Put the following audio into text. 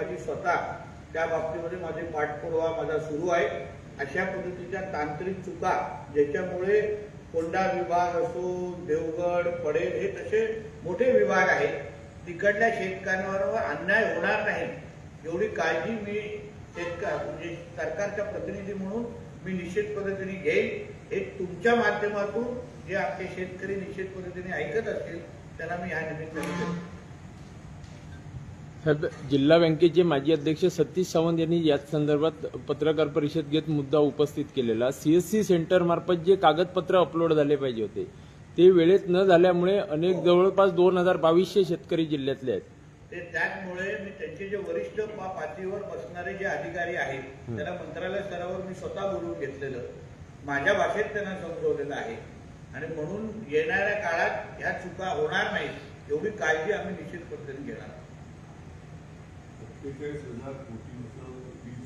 माझी स्वतः त्या बाबतीमध्ये माझे पाठपुरावा माझा सुरू आहे। अशा पद्धतीच्या तांत्रिक चुका ज्याच्यामुळे कोंढा विभाग असो, देवगड, पडेल हे तसे मोठे विभाग आहेत, तिकडल्या शेतकऱ्यांवर अन्याय होणार नाही एवढी काळजी मी म्हणजे सरकारचा प्रतिनिधी म्हणून मी निश्चित पद्धतीने घेईन। हे तुमच्या माध्यमातून जे आपले शेतकरी निश्चित पद्धतीने ऐकत असतील त्यांना मी ह्या निमित्ताने साहेब, जिल्हा बँकेचे माजी अध्यक्ष सतीश सावंत यांनी याच संदर्भात पत्रकार परिषद घेत मुद्दा उपस्थित केलेला। सीएससी सेंटर मार्फत जे कागदपत्र अपलोड झाले पाहिजे होते ते वेळेत न झाल्यामुळे अनेक जवळपास 2200 शेतकरी जिल्ह्यातले आहेत। त्यामुळे मी त्यांचे जे वरिष्ठ पातळीवर बसणारे जे अधिकारी आहेत त्यांना मंत्रालय स्तरावर मी स्वतः बोलवून घेतलेलं, माझ्या भाषेत त्यांना समजवलेलं आहे आणि म्हणून येणाऱ्या काळात ह्या चुका होणार नाहीत एवढी काळजी आम्ही निश्चित पद्धतीने घेणार आहोत। 41,000 कोटींचं